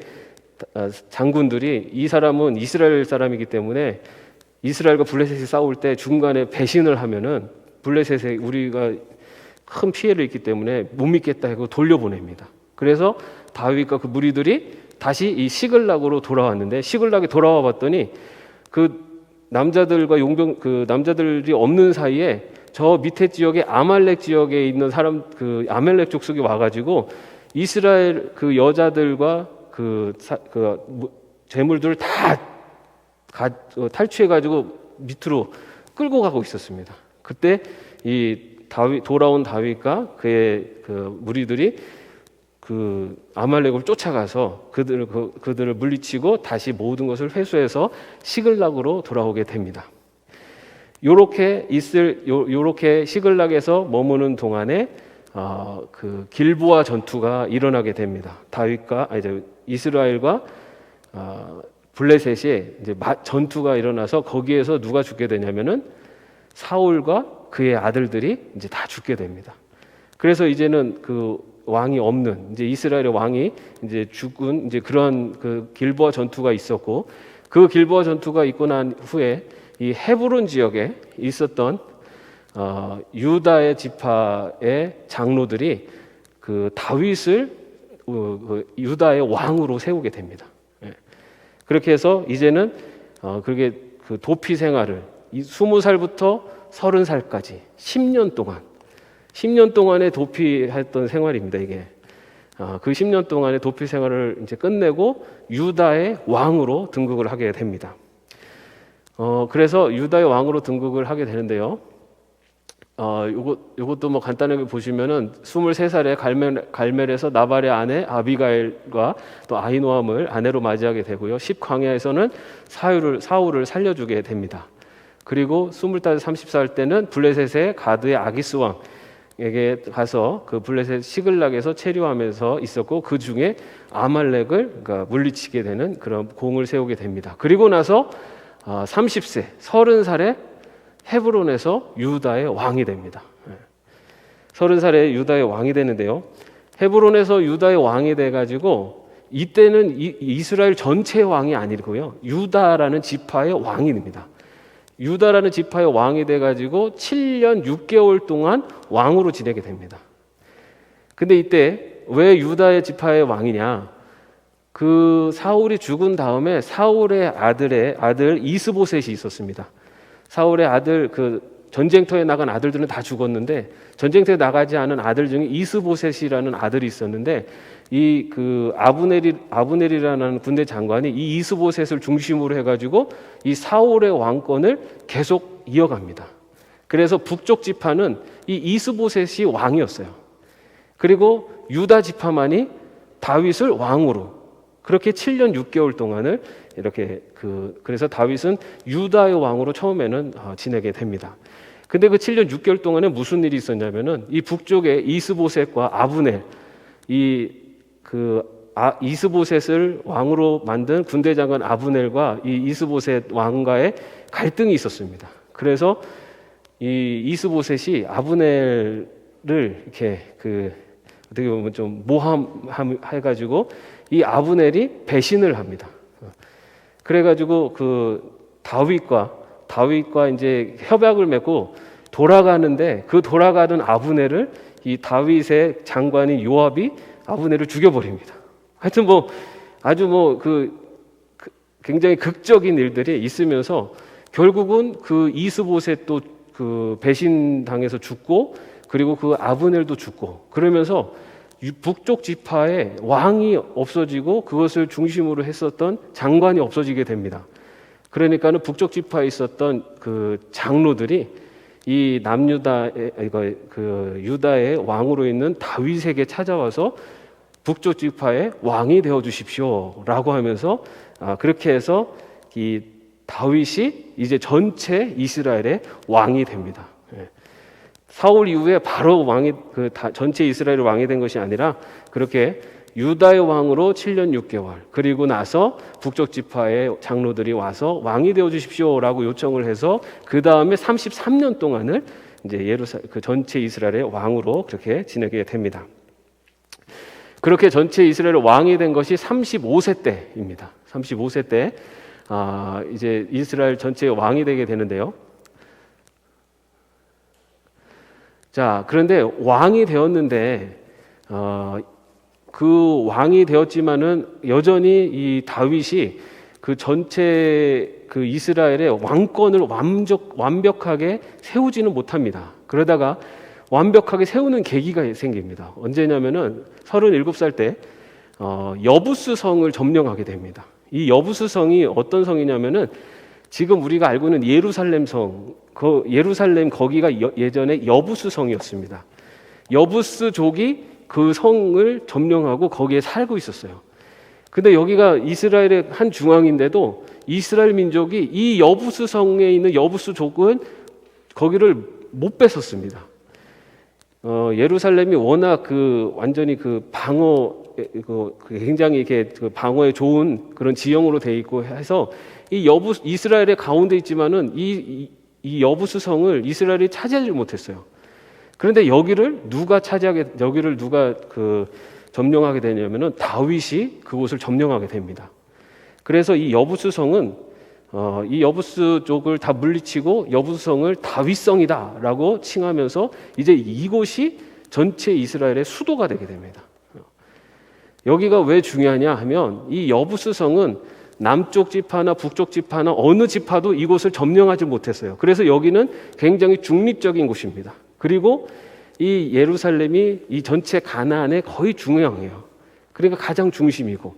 장군들이, 이 사람은 이스라엘 사람이기 때문에 이스라엘과 블레셋이 싸울 때 중간에 배신을 하면은 블레셋에 우리가 큰 피해를 입기 때문에 못 믿겠다 하고 돌려보냅니다. 그래서 다윗과 그 무리들이 다시 이 시글락으로 돌아왔는데, 시글락에 돌아와 봤더니 그 남자들과 남자들이 없는 사이에 저 밑에 지역에 아말렉 지역에 있는 사람, 그 아말렉 족속이 와가지고 이스라엘 그 여자들과 재물들을 다 탈취해가지고 밑으로 끌고 가고 있었습니다. 그때 돌아온 다윗과 그의 그 무리들이 그 아말렉을 쫓아가서 그들을 물리치고 다시 모든 것을 회수해서 시글락으로 돌아오게 됩니다. 요렇게 시글락에서 머무는 동안에 그 길보아 전투가 일어나게 됩니다. 이스라엘과 블레셋이 이제 전투가 일어나서 거기에서 누가 죽게 되냐면은 사울과 그의 아들들이 이제 다 죽게 됩니다. 그래서 이제는 그 왕이 없는, 이제 이스라엘의 왕이 이제 죽은, 이제 그런 그 길보아 전투가 있었고, 그 길보아 전투가 있고 난 후에 이 헤브론 지역에 있었던 유다의 지파의 장로들이 그 다윗을 유다의 왕으로 세우게 됩니다. 그렇게 해서 이제는 그렇게 그 도피 생활을 20살부터 30살까지 10년 동안의 도피했던 생활입니다. 이게 그 10년 동안의 도피 생활을 이제 끝내고 유다의 왕으로 등극을 하게 됩니다. 그래서 유다의 왕으로 등극을 하게 되는데요. 요것도 뭐 간단하게 보시면은 23살에 갈멜에서 나발의 아내 아비가일과 또 아히노함을 아내로 맞이하게 되고요. 10광야에서는 사울을 살려주게 됩니다. 그리고 25, 30살 때는 블레셋의 가드의 아기스 왕에게 가서 그 블레셋 시글락에서 체류하면서 있었고, 그 중에 아말렉을 그러니까 물리치게 되는 그런 공을 세우게 됩니다. 그리고 나서 30세, 30살에 헤브론에서 유다의 왕이 됩니다. 30살에 유다의 왕이 되는데요. 헤브론에서 유다의 왕이 돼가지고 이때는 이스라엘 전체의 왕이 아니고요. 유다라는 지파의 왕이 됩니다. 유다라는 지파의 왕이 돼가지고 7년 6개월 동안 왕으로 지내게 됩니다. 근데 이때 왜 유다의 지파의 왕이냐? 그 사울이 죽은 다음에 사울의 아들 이스보셋이 있었습니다. 사울의 아들, 그 전쟁터에 나간 아들들은 다 죽었는데 전쟁터에 나가지 않은 아들 중에 이스보셋이라는 아들이 있었는데, 이 그 아브넬이라는 군대 장관이 이 이스보셋을 중심으로 해가지고 이 사울의 왕권을 계속 이어갑니다. 그래서 북쪽 지파는 이 이스보셋이 왕이었어요. 그리고 유다 지파만이 다윗을 왕으로 그렇게 7년 6개월 동안을 이렇게 그래서 다윗은 유다의 왕으로 처음에는 지내게 됩니다. 근데 그 7년 6개월 동안에 무슨 일이 있었냐면은 이 북쪽에 이스보셋과 아브넬, 이스보셋을 왕으로 만든 군대 장관 아브넬과 이 이스보셋 왕과의 갈등이 있었습니다. 그래서 이 이스보셋이 아브넬을 이렇게 어떻게 보면 좀 모함해가지고 이 아브넬이 배신을 합니다. 그래가지고 다윗과 이제 협약을 맺고 돌아가는데, 그 돌아가던 아브넬을 이 다윗의 장관인 요압이 아브넬을 죽여버립니다. 하여튼 굉장히 극적인 일들이 있으면서 결국은 그 이스보셋도 그 배신당해서 죽고, 그리고 그 아브넬도 죽고, 그러면서 북쪽 지파의 왕이 없어지고 그것을 중심으로 했었던 장관이 없어지게 됩니다. 그러니까는 북쪽 지파에 있었던 그 장로들이 이 유다의 왕으로 있는 다윗에게 찾아와서 북쪽 지파의 왕이 되어 주십시오라고 하면서 그렇게 해서 이 다윗이 이제 전체 이스라엘의 왕이 됩니다. 사울 이후에 바로 전체 이스라엘의 왕이 된 것이 아니라 그렇게 유다의 왕으로 7년 6개월, 그리고 나서 북쪽 지파의 장로들이 와서 왕이 되어 주십시오라고 요청을 해서 그 다음에 33년 동안을 이제 전체 이스라엘의 왕으로 그렇게 지내게 됩니다. 그렇게 전체 이스라엘의 왕이 된 것이 35세 때입니다. 35세 때 이제 이스라엘 전체의 왕이 되게 되는데요. 자, 그런데 왕이 되었는데 그 왕이 되었지만은 여전히 이 다윗이 그 전체 그 이스라엘의 왕권을 완벽하게 세우지는 못합니다. 그러다가 완벽하게 세우는 계기가 생깁니다. 언제냐면은 37살 때 여부스 성을 점령하게 됩니다. 이 여부스 성이 어떤 성이냐면은 지금 우리가 알고 있는 예루살렘 성, 그 예루살렘 거기가 예전에 여부스 성이었습니다. 여부스족이 그 성을 점령하고 거기에 살고 있었어요. 근데 여기가 이스라엘의 한 중앙인데도 이스라엘 민족이 이 여부스 성에 있는 여부스족은 거기를 못 뺏었습니다. 예루살렘이 워낙 완전히 굉장히 이렇게 방어에 좋은 그런 지형으로 돼 있고 해서 이스라엘의 가운데 있지만은 이 여부스 성을 이스라엘이 차지하지 못했어요. 그런데 여기를 누가 점령하게 되냐면은 다윗이 그곳을 점령하게 됩니다. 그래서 이 여부스 성은 이 여부스 족을 다 물리치고 여부스 성을 다윗성이다라고 칭하면서 이제 이곳이 전체 이스라엘의 수도가 되게 됩니다. 여기가 왜 중요하냐 하면 이 여부스 성은 남쪽 지파나 북쪽 지파나 어느 지파도 이곳을 점령하지 못했어요. 그래서 여기는 굉장히 중립적인 곳입니다. 그리고 이 예루살렘이 이 전체 가나안의 거의 중앙이에요. 그러니까 가장 중심이고,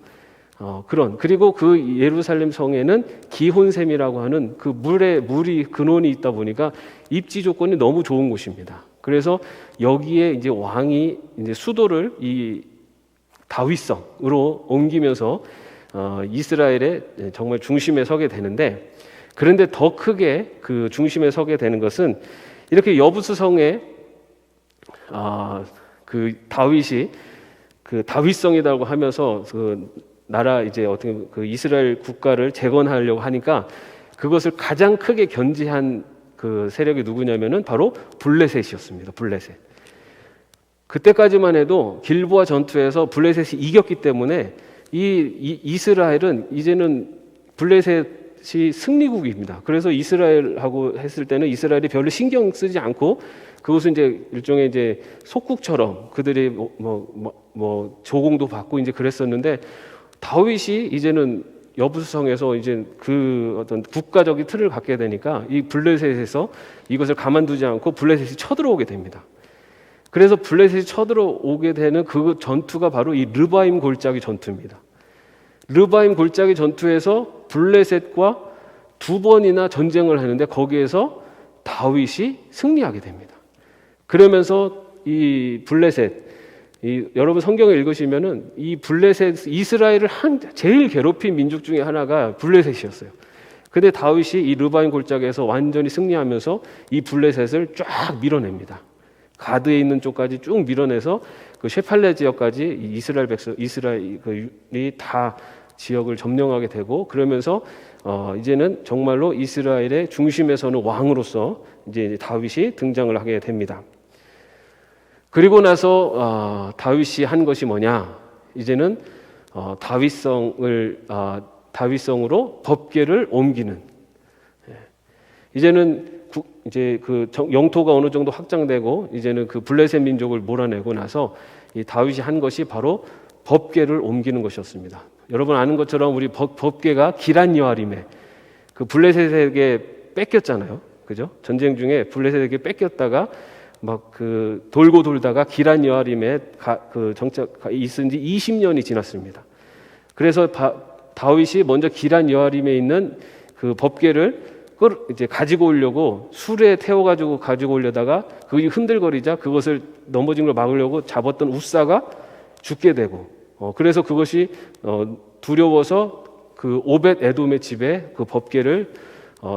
그리고 그 예루살렘 성에는 기혼샘이라고 하는 그 물이 근원이 있다 보니까 입지 조건이 너무 좋은 곳입니다. 그래서 여기에 이제 왕이 이제 수도를 이 다윗성으로 옮기면서 이스라엘의 정말 중심에 서게 되는데, 그런데 더 크게 그 중심에 서게 되는 것은 이렇게 여부스 성에 그 다윗이 그 다윗성이라고 하면서 그 나라 이제 어떻게 그 이스라엘 국가를 재건하려고 하니까 그것을 가장 크게 견지한 그 세력이 누구냐면은 바로 블레셋이었습니다. 블레셋. 그때까지만 해도 길보아 전투에서 블레셋이 이겼기 때문에 이 이스라엘은 이제는 블레셋이 승리국입니다. 그래서 이스라엘하고 했을 때는 이스라엘이 별로 신경 쓰지 않고 그것은 이제 일종의 이제 속국처럼 그들이 뭐 조공도 받고 이제 그랬었는데, 다윗이 이제는 여부수성에서 이제 그 어떤 국가적인 틀을 갖게 되니까 이 블레셋에서 이것을 가만두지 않고 블레셋이 쳐들어오게 됩니다. 그래서 블레셋이 쳐들어오게 되는 그 전투가 바로 이 르바임 골짜기 전투입니다. 르바임 골짜기 전투에서 블레셋과 두 번이나 전쟁을 하는데 거기에서 다윗이 승리하게 됩니다. 그러면서 이 블레셋, 여러분 성경을 읽으시면은 이 블레셋, 이스라엘을 제일 괴롭힌 민족 중에 하나가 블레셋이었어요. 근데 다윗이 이 르바임 골짜기에서 완전히 승리하면서 이 블레셋을 쫙 밀어냅니다. 가드에 있는 쪽까지 쭉 밀어내서 그 셰팔레 지역까지 이스라엘이 다 지역을 점령하게 되고, 그러면서 이제는 정말로 이스라엘의 중심에 서는 왕으로서 이제 다윗이 등장을 하게 됩니다. 그리고 나서 다윗이 한 것이 뭐냐? 이제는 다윗성으로 법궤를 옮기는. 이제는 이제 그 영토가 어느 정도 확장되고 이제는 그 블레셋 민족을 몰아내고 나서 이 다윗이 한 것이 바로 법궤를 옮기는 것이었습니다. 여러분 아는 것처럼 우리 법궤가 기란 여아림에 그 블레셋에게 뺏겼잖아요, 그죠? 전쟁 중에 블레셋에게 뺏겼다가 막 그 돌고 돌다가 기란 여아림에 그 정착 있은 지 20년이 지났습니다. 그래서 다윗이 먼저 기란 여아림에 있는 그 법궤를 이제 가지고 오려고 술에 태워가지고 가지고 오려다가 그게 흔들거리자 그것을 넘어진 걸 막으려고 잡았던 우사가 죽게 되고, 그래서 그것이 두려워서 그 오벳 에돔의 집에 그 법궤를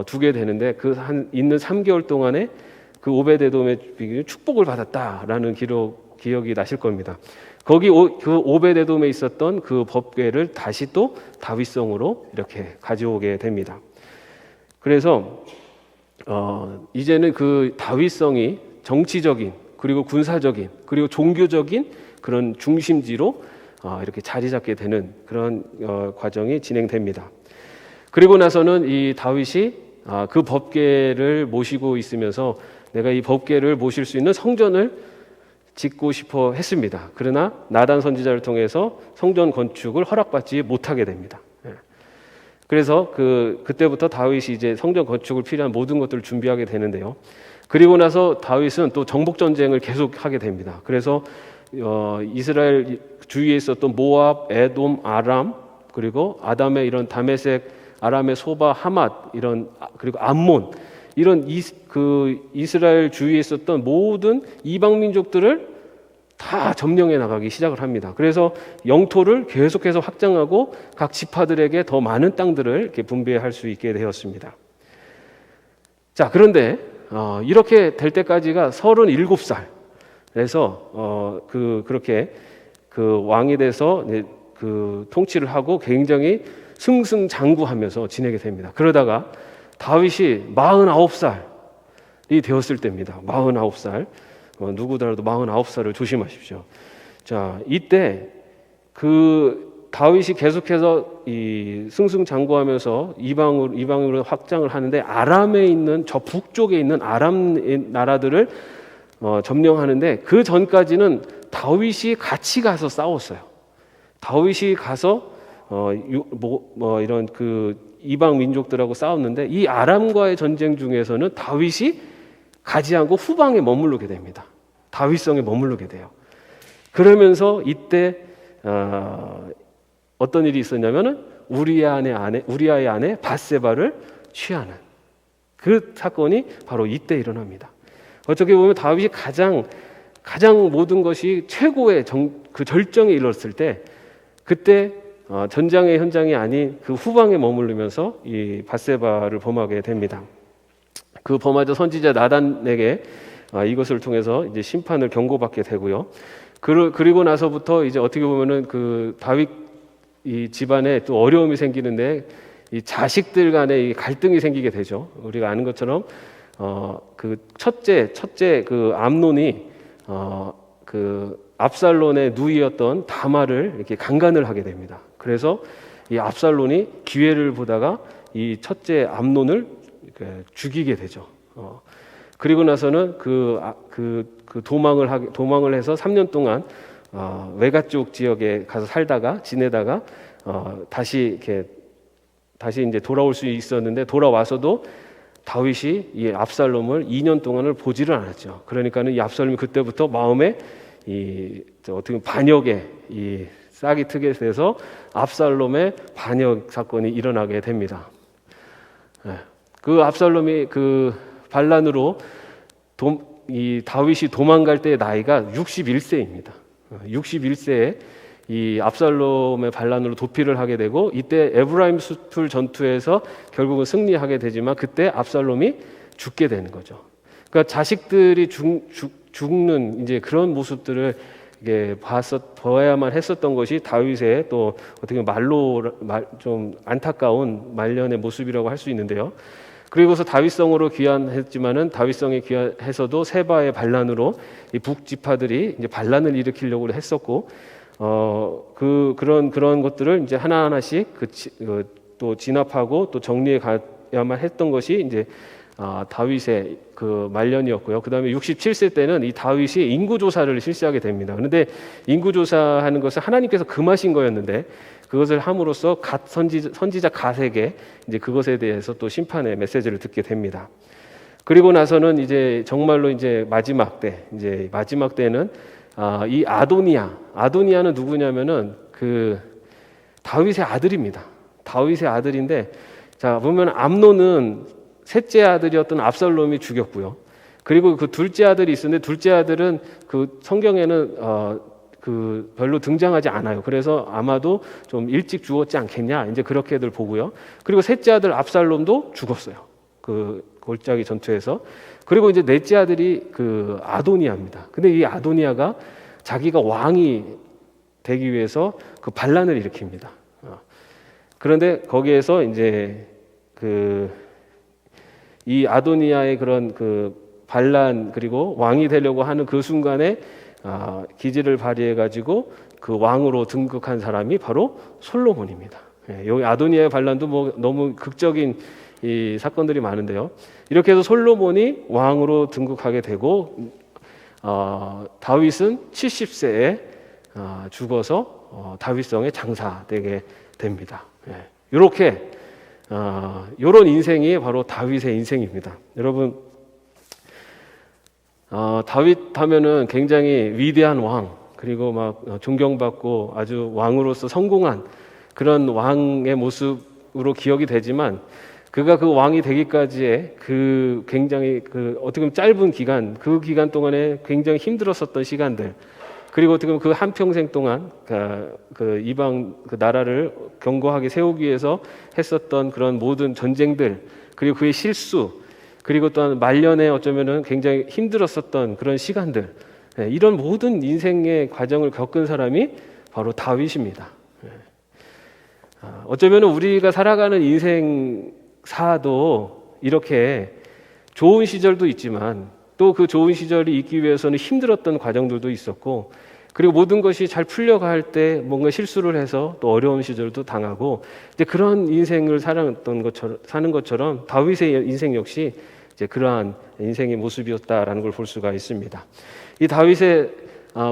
두게 되는데, 그 있는 3개월 동안에 그 오벳 에돔의 축복을 받았다라는 기억이 나실 겁니다. 거기 그 오벳 에돔에 있었던 그 법궤를 다시 또 다윗성으로 이렇게 가져오게 됩니다. 그래서 이제는 그 다윗성이 정치적인 그리고 군사적인 그리고 종교적인 그런 중심지로 이렇게 자리 잡게 되는 그런 과정이 진행됩니다. 그리고 나서는 이 다윗이 그 법궤를 모시고 있으면서 내가 이 법궤를 모실 수 있는 성전을 짓고 싶어 했습니다. 그러나 나단 선지자를 통해서 성전 건축을 허락받지 못하게 됩니다. 그래서 그때부터 다윗이 이제 성전 건축을 필요한 모든 것들을 준비하게 되는데요. 그리고 나서 다윗은 또 정복 전쟁을 계속하게 됩니다. 그래서 이스라엘 주위에 있었던 모압, 에돔, 아람, 그리고 아담의 이런 다메섹, 아람의 소바, 하맛 이런, 그리고 암몬 이런 이스라엘 주위에 있었던 모든 이방 민족들을 다 점령해 나가기 시작을 합니다. 그래서 영토를 계속해서 확장하고 각 지파들에게 더 많은 땅들을 이렇게 분배할 수 있게 되었습니다. 자, 그런데 이렇게 될 때까지가 37살. 그래서 그렇게 그 왕이 돼서 그 통치를 하고 굉장히 승승장구하면서 지내게 됩니다. 그러다가 다윗이 49살이 되었을 때입니다. 49살. 누구더라도 49살을 조심하십시오. 자, 이때 그 다윗이 계속해서 이 승승장구하면서 이방으로 확장을 하는데, 아람에 있는 저 북쪽에 있는 아람 나라들을 점령하는데, 그 전까지는 다윗이 같이 가서 싸웠어요. 다윗이 가서 이런 그 이방 민족들하고 싸웠는데, 이 아람과의 전쟁 중에서는 다윗이 가지 않고 후방에 머무르게 됩니다. 다윗성에 머무르게 돼요. 그러면서 이때 어떤 일이 있었냐면은 우리아의 아내 바세바를 취하는 그 사건이 바로 이때 일어납니다. 어떻게 보면 다윗이 가장 모든 것이 최고의 그 절정에 이르렀을 때, 그때 전장의 현장이 아닌 그 후방에 머무르면서 이 바세바를 범하게 됩니다. 그 범하자 선지자 나단에게 이것을 통해서 이제 심판을 경고받게 되고요. 그리고 나서부터 이제 어떻게 보면은 그 다윗 이 집안에 또 어려움이 생기는데, 이 자식들 간에 이 갈등이 생기게 되죠. 우리가 아는 것처럼 그 첫째 그 암논이 그 압살론의 누이였던 다말을 이렇게 강간을 하게 됩니다. 그래서 이 압살론이 기회를 보다가 이 첫째 암논을 죽이게 되죠. 그리고 나서는 도망을 해서 3년 동안 외가 쪽 지역에 가서 지내다가 다시 이제 돌아올 수 있었는데, 돌아와서도 다윗이 이 압살롬을 2년 동안을 보지를 않았죠. 그러니까는 이 압살롬이 그때부터 마음에 어떻게 보면 반역에 싹이 트게 돼서 압살롬의 반역 사건이 일어나게 됩니다. 그 압살롬이 그 반란으로 이 다윗이 도망갈 때의 나이가 61세입니다. 61세에 이 압살롬의 반란으로 도피를 하게 되고, 이때 에브라임 숲을 전투에서 결국은 승리하게 되지만 그때 압살롬이 죽게 되는 거죠. 그러니까 자식들이 죽는 이제 그런 모습들을 이게 보아야만 했었던 것이 다윗의 또 어떻게 좀 안타까운 말년의 모습이라고 할 수 있는데요. 그리고서 다윗성으로 귀환했지만은 다윗성에 귀환해서도 세바의 반란으로 이 북지파들이 이제 반란을 일으키려고 했었고, 그런 것들을 이제 하나하나씩 또 진압하고 또 정리해 가야만 했던 것이 이제 다윗의 그 말년이었고요. 그 다음에 67세 때는 이 다윗이 인구조사를 실시하게 됩니다. 그런데 인구조사하는 것을 하나님께서 금하신 거였는데, 그것을 함으로써 선지자 갓에게 이제 그것에 대해서 또 심판의 메시지를 듣게 됩니다. 그리고 나서는 이제 정말로 이제 마지막 때는 이 아도니아는 누구냐면은 그 다윗의 아들입니다. 다윗의 아들인데, 자 보면 암논은 셋째 아들이었던 압살롬이 죽였고요. 그리고 그 둘째 아들이 있었는데, 둘째 아들은 그 성경에는 그 별로 등장하지 않아요. 그래서 아마도 좀 일찍 죽었지 않겠냐, 이제 그렇게들 보고요. 그리고 셋째 아들 압살롬도 죽었어요. 그 골짜기 전투에서. 그리고 이제 넷째 아들이 그 아도니아입니다. 근데 이 아도니아가 자기가 왕이 되기 위해서 그 반란을 일으킵니다. 그런데 거기에서 이제 이 아도니아의 그런 그 반란, 그리고 왕이 되려고 하는 그 순간에 기지를 발휘해 가지고 그 왕으로 등극한 사람이 바로 솔로몬입니다. 여기 아도니아의 반란도 뭐 너무 극적인 이 사건들이 많은데요. 이렇게 해서 솔로몬이 왕으로 등극하게 되고, 다윗은 70세에 죽어서 다윗성의 장사되게 됩니다. 이렇게 이런 인생이 바로 다윗의 인생입니다. 여러분, 다윗 하면은 굉장히 위대한 왕, 그리고 막 존경받고 아주 왕으로서 성공한 그런 왕의 모습으로 기억이 되지만, 그가 그 왕이 되기까지의 그 굉장히 어떻게 보면 짧은 기간, 그 기간 동안에 굉장히 힘들었었던 시간들, 그리고 어떻게 보면 그 한평생 동안 그 이방 그 나라를 견고하게 세우기 위해서 했었던 그런 모든 전쟁들, 그리고 그의 실수, 그리고 또한 말년에 어쩌면은 굉장히 힘들었었던 그런 시간들, 이런 모든 인생의 과정을 겪은 사람이 바로 다윗입니다. 어쩌면은 우리가 살아가는 인생사도 이렇게 좋은 시절도 있지만, 또 그 좋은 시절이 있기 위해서는 힘들었던 과정들도 있었고, 그리고 모든 것이 잘 풀려갈 때 뭔가 실수를 해서 또 어려운 시절도 당하고, 이제 그런 인생을 사는 것처럼 다윗의 인생 역시 이제 그러한 인생의 모습이었다라는 걸 볼 수가 있습니다. 이 다윗의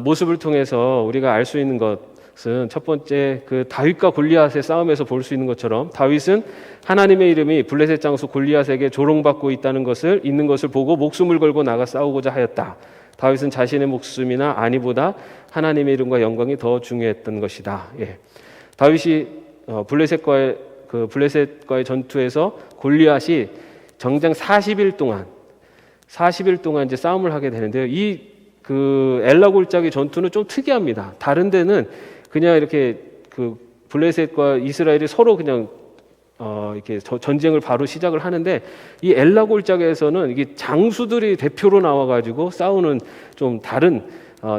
모습을 통해서 우리가 알 수 있는 것은, 첫 번째, 그 다윗과 골리앗의 싸움에서 볼 수 있는 것처럼 다윗은 하나님의 이름이 블레셋 장수 골리앗에게 조롱받고 있는 것을 보고 목숨을 걸고 나가 싸우고자 하였다. 다윗은 자신의 목숨이나 안위보다 하나님의 이름과 영광이 더 중요했던 것이다. 다윗이 블레셋과의 전투에서 골리앗이 정장 40일 동안 이제 싸움을 하게 되는데요. 그 엘라 골짜기 전투는 좀 특이합니다. 다른 데는 그냥 이렇게 그 블레셋과 이스라엘이 서로 그냥 이렇게 전쟁을 바로 시작을 하는데, 이 엘라 골짜기에서는 이게 장수들이 대표로 나와가지고 싸우는 좀 다른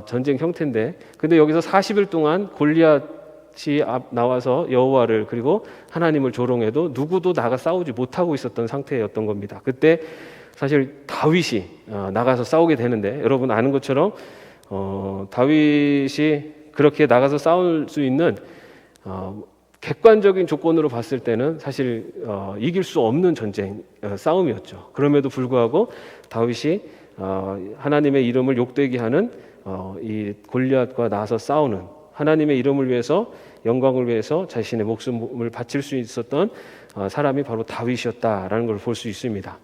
전쟁 형태인데, 근데 여기서 40일 동안 골리앗이 나와서 여호와를 그리고 하나님을 조롱해도 누구도 나가 싸우지 못하고 있었던 상태였던 겁니다. 그때 사실 다윗이 나가서 싸우게 되는데, 여러분 아는 것처럼 다윗이 그렇게 나가서 싸울 수 있는 객관적인 조건으로 봤을 때는 사실 이길 수 없는 전쟁 싸움이었죠. 그럼에도 불구하고 다윗이 하나님의 이름을 욕되게 하는 이 골리앗과 나서 싸우는, 하나님의 이름을 위해서, 영광을 위해서 자신의 목숨을 바칠 수 있었던 사람이 바로 다윗이었다라는 걸 볼 수 있습니다.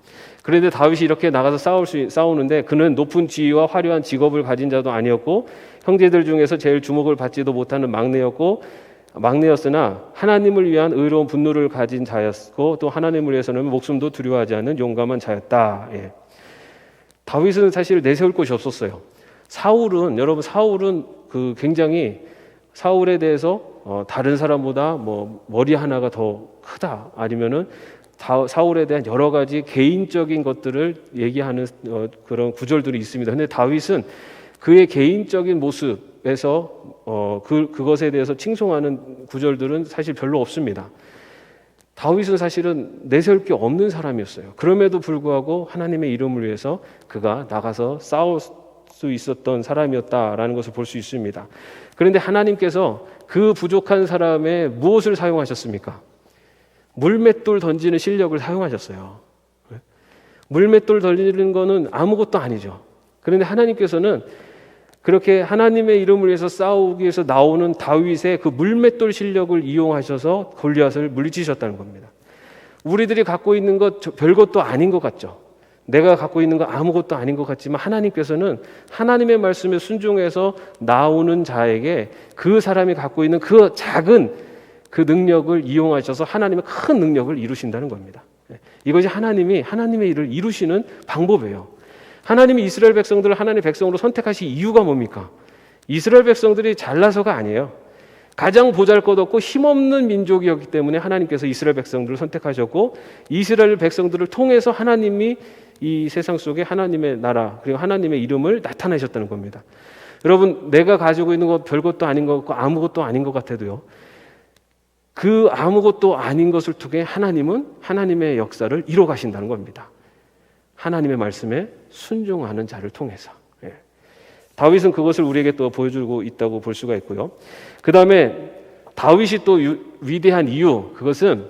그런데 다윗이 이렇게 나가서 싸우는데, 그는 높은 지위와 화려한 직업을 가진 자도 아니었고 형제들 중에서 제일 주목을 받지도 못하는 막내였으나 하나님을 위한 의로운 분노를 가진 자였고, 또 하나님을 위해서는 목숨도 두려워하지 않는 용감한 자였다. 예. 다윗은 사실 내세울 곳이 없었어요. 여러분 사울은 굉장히 사울에 대해서 다른 사람보다 뭐 머리 하나가 더 크다, 아니면은 사울에 대한 여러 가지 개인적인 것들을 얘기하는 그런 구절들이 있습니다. 근데 다윗은 그의 개인적인 모습에서 그것에 대해서 칭송하는 구절들은 사실 별로 없습니다. 다윗은 사실은 내세울 게 없는 사람이었어요. 그럼에도 불구하고 하나님의 이름을 위해서 그가 나가서 싸울 수 있었던 사람이었다라는 것을 볼 수 있습니다. 그런데 하나님께서 그 부족한 사람의 무엇을 사용하셨습니까? 물맷돌 던지는 실력을 사용하셨어요. 물맷돌 던지는 거는 아무것도 아니죠. 그런데 하나님께서는 그렇게 하나님의 이름을 위해서 싸우기 위해서 나오는 다윗의 그 물맷돌 실력을 이용하셔서 골리앗을 물리치셨다는 겁니다. 우리들이 갖고 있는 것 별것도 아닌 것 같죠. 내가 갖고 있는 거 아무것도 아닌 것 같지만, 하나님께서는 하나님의 말씀에 순종해서 나오는 자에게 그 사람이 갖고 있는 그 작은 그 능력을 이용하셔서 하나님의 큰 능력을 이루신다는 겁니다. 이것이 하나님의 일을 이루시는 방법이에요. 하나님이 이스라엘 백성들을 하나님의 백성으로 선택하신 이유가 뭡니까? 이스라엘 백성들이 잘나서가 아니에요. 가장 보잘것없고 힘없는 민족이었기 때문에 하나님께서 이스라엘 백성들을 선택하셨고, 이스라엘 백성들을 통해서 하나님이 이 세상 속에 하나님의 나라 그리고 하나님의 이름을 나타내셨다는 겁니다. 여러분, 내가 가지고 있는 것 별것도 아닌 것 같고 아무것도 아닌 것 같아도요, 그 아무것도 아닌 것을 통해 하나님은 하나님의 역사를 이뤄 가신다는 겁니다. 하나님의 말씀에 순종하는 자를 통해서. 다윗은 그것을 우리에게 또 보여주고 있다고 볼 수가 있고요. 그 다음에 다윗이 또 위대한 이유, 그것은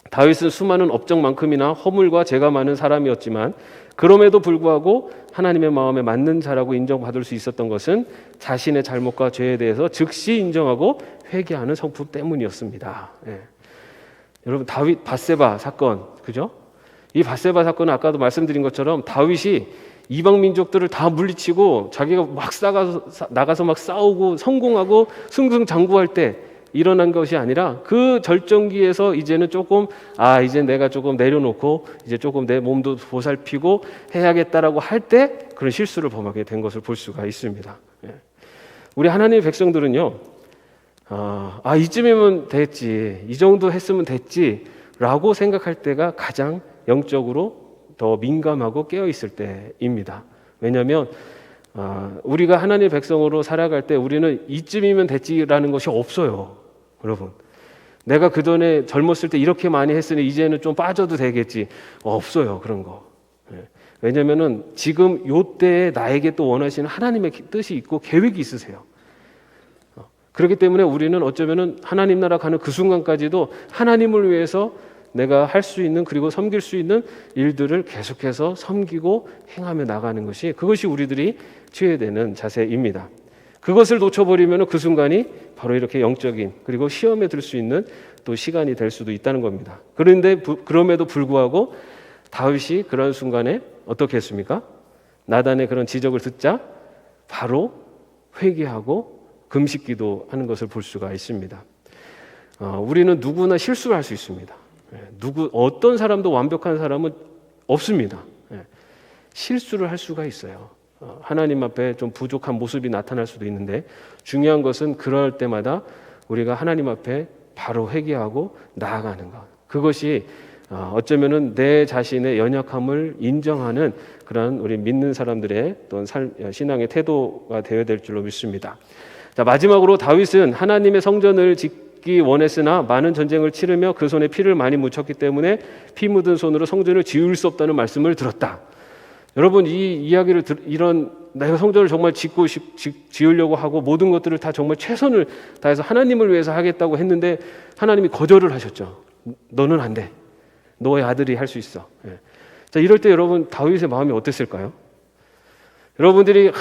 다윗은 수많은 업적만큼이나 허물과 죄가 많은 사람이었지만, 그럼에도 불구하고 하나님의 마음에 맞는 자라고 인정받을 수 있었던 것은 자신의 잘못과 죄에 대해서 즉시 인정하고 회개하는 성품 때문이었습니다. 여러분, 다윗 밧세바 사건, 그죠? 이 밧세바 사건은 아까도 말씀드린 것처럼 다윗이 이방 민족들을 다 물리치고 자기가 막 나가서 막 싸우고 성공하고 승승장구할 때 일어난 것이 아니라, 그 절정기에서 이제는 이제 내가 조금 내려놓고 이제 조금 내 몸도 보살피고 해야겠다라고 할 때 그런 실수를 범하게 된 것을 볼 수가 있습니다. 우리 하나님의 백성들은요, 이쯤이면 됐지, 이 정도 했으면 됐지라고 생각할 때가 가장 영적으로 더 민감하고 깨어있을 때입니다. 왜냐하면 우리가 하나님의 백성으로 살아갈 때 우리는 이쯤이면 됐지라는 것이 없어요. 여러분, 내가 그전에 젊었을 때 이렇게 많이 했으니 이제는 좀 빠져도 되겠지, 없어요, 그런 거. 왜냐하면 지금 요때에 나에게 또 원하시는 하나님의 뜻이 있고 계획이 있으세요. 그렇기 때문에 우리는 어쩌면 하나님 나라 가는 그 순간까지도 하나님을 위해서 내가 할 수 있는, 그리고 섬길 수 있는 일들을 계속해서 섬기고 행하며 나가는 그것이 우리들이 취해야 되는 자세입니다. 그것을 놓쳐버리면 그 순간이 바로 이렇게 영적인, 그리고 시험에 들 수 있는 또 시간이 될 수도 있다는 겁니다. 그런데 그럼에도 불구하고 다윗이 그런 순간에 어떻게 했습니까? 나단의 그런 지적을 듣자 바로 회개하고 금식 기도하는 것을 볼 수가 있습니다. 우리는 누구나 실수를 할 수 있습니다. 어떤 사람도 완벽한 사람은 없습니다. 실수를 할 수가 있어요. 하나님 앞에 좀 부족한 모습이 나타날 수도 있는데 중요한 것은 그럴 때마다 우리가 하나님 앞에 바로 회개하고 나아가는 것. 그것이 어쩌면은 내 자신의 연약함을 인정하는 그런 우리 믿는 사람들의 또 신앙의 태도가 되어야 될 줄로 믿습니다. 자, 마지막으로 다윗은 하나님의 성전을 짓기 원했으나 많은 전쟁을 치르며 그 손에 피를 많이 묻혔기 때문에 피 묻은 손으로 성전을 지을 수 없다는 말씀을 들었다. 여러분, 이 이야기를 내가 성전을 정말 지으려고 하고 모든 것들을 다 정말 최선을 다해서 하나님을 위해서 하겠다고 했는데 하나님이 거절을 하셨죠. 너는 안 돼. 너의 아들이 할 수 있어. 자, 이럴 때 여러분 다윗의 마음이 어땠을까요? 여러분들이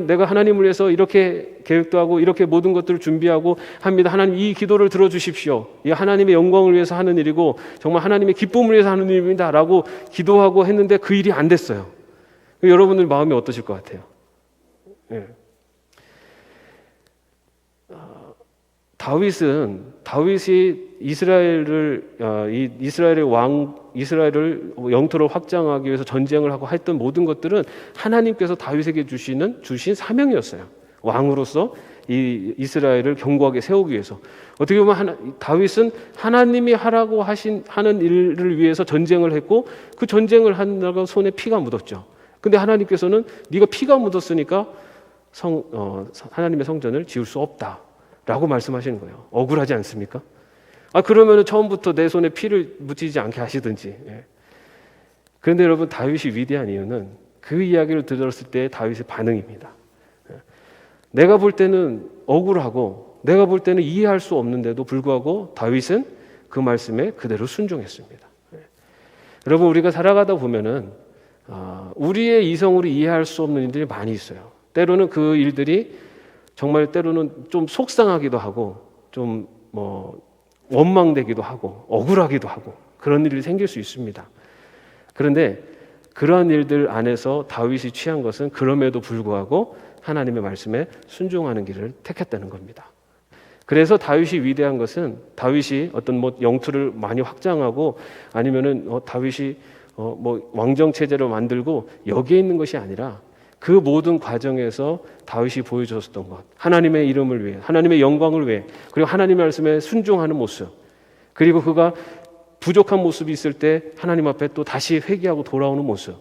내가 하나님을 위해서 이렇게 계획도 하고 이렇게 모든 것들을 준비하고 합니다. 하나님 이 기도를 들어주십시오. 이 하나님의 영광을 위해서 하는 일이고 정말 하나님의 기쁨을 위해서 하는 일입니다. 라고 기도하고 했는데 그 일이 안 됐어요. 여러분들 마음이 어떠실 것 같아요? 다윗이 이스라엘을 영토로 확장하기 위해서 전쟁을 하고 했던 모든 것들은 하나님께서 다윗에게 주신 사명이었어요. 왕으로서 이 이스라엘을 견고하게 세우기 위해서. 어떻게 보면 다윗은 하나님이 하라고 하는 일을 위해서 전쟁을 했고 그 전쟁을 하다가 손에 피가 묻었죠. 근데 하나님께서는 네가 피가 묻었으니까 하나님의 성전을 지을 수 없다라고 말씀하시는 거예요. 억울하지 않습니까? 그러면 처음부터 내 손에 피를 묻히지 않게 하시든지. 그런데 여러분 다윗이 위대한 이유는 그 이야기를 들었을 때의 다윗의 반응입니다. 내가 볼 때는 억울하고 내가 볼 때는 이해할 수 없는데도 불구하고 다윗은 그 말씀에 그대로 순종했습니다. 여러분 우리가 살아가다 보면은 우리의 이성으로 이해할 수 없는 일들이 많이 있어요. 때로는 그 일들이 정말 때로는 좀 속상하기도 하고 좀 원망되기도 하고 억울하기도 하고 그런 일이 생길 수 있습니다. 그런데 그러한 일들 안에서 다윗이 취한 것은 그럼에도 불구하고 하나님의 말씀에 순종하는 길을 택했다는 겁니다. 그래서 다윗이 위대한 것은 다윗이 어떤 영토를 많이 확장하고 아니면은 다윗이 왕정 체제를 만들고 여기에 있는 것이 아니라 그 모든 과정에서 다윗이 보여줬던 것, 하나님의 이름을 위해, 하나님의 영광을 위해, 그리고 하나님의 말씀에 순종하는 모습, 그리고 그가 부족한 모습이 있을 때 하나님 앞에 또 다시 회개하고 돌아오는 모습,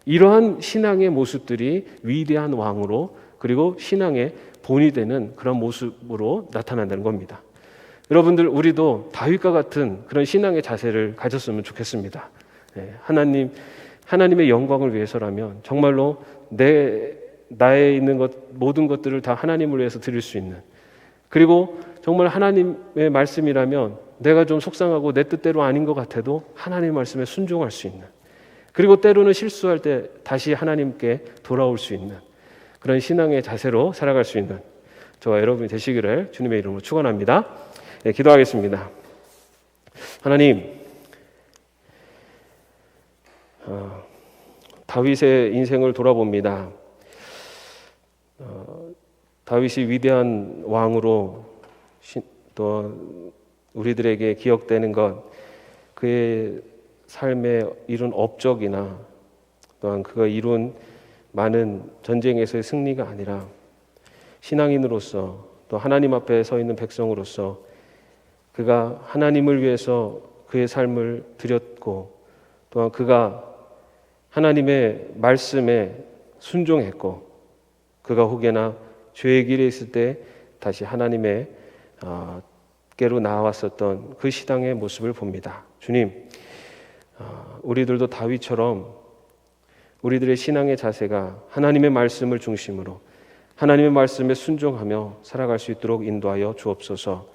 이러한 신앙의 모습들이 위대한 왕으로 그리고 신앙의 본이 되는 그런 모습으로 나타난다는 겁니다. 여러분들 우리도 다윗과 같은 그런 신앙의 자세를 가졌으면 좋겠습니다. 하나님의 영광을 위해서라면 정말로 나에 있는 모든 것들을 다 하나님을 위해서 드릴 수 있는, 그리고 정말 하나님의 말씀이라면 내가 좀 속상하고 내 뜻대로 아닌 것 같아도 하나님의 말씀에 순종할 수 있는, 그리고 때로는 실수할 때 다시 하나님께 돌아올 수 있는 그런 신앙의 자세로 살아갈 수 있는 저와 여러분이 되시기를 주님의 이름으로 축원합니다. 기도하겠습니다. 하나님, 다윗의 인생을 돌아봅니다. 다윗이 위대한 왕으로 또 우리들에게 기억되는 것, 그의 삶에 이룬 업적이나 또한 그가 이룬 많은 전쟁에서의 승리가 아니라 신앙인으로서 또 하나님 앞에 서 있는 백성으로서 그가 하나님을 위해서 그의 삶을 드렸고 또한 그가 하나님의 말씀에 순종했고 그가 혹여나 죄의 길에 있을 때 다시 하나님의 께로 나왔었던 그 신앙의 모습을 봅니다. 주님, 우리들도 다윗처럼 우리들의 신앙의 자세가 하나님의 말씀을 중심으로 하나님의 말씀에 순종하며 살아갈 수 있도록 인도하여 주옵소서.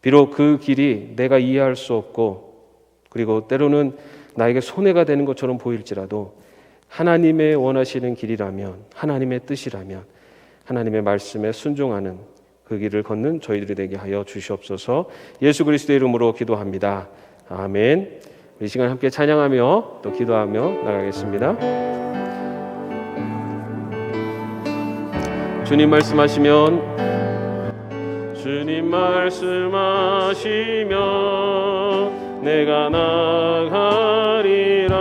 비록 그 길이 내가 이해할 수 없고 그리고 때로는 나에게 손해가 되는 것처럼 보일지라도 하나님의 원하시는 길이라면, 하나님의 뜻이라면 하나님의 말씀에 순종하는 그 길을 걷는 저희들이 되게 하여 주시옵소서. 예수 그리스도의 이름으로 기도합니다. 아멘. 이 시간 함께 찬양하며 또 기도하며 나가겠습니다. 주님 말씀하시면 주님 말씀하시면 내가 나가리라.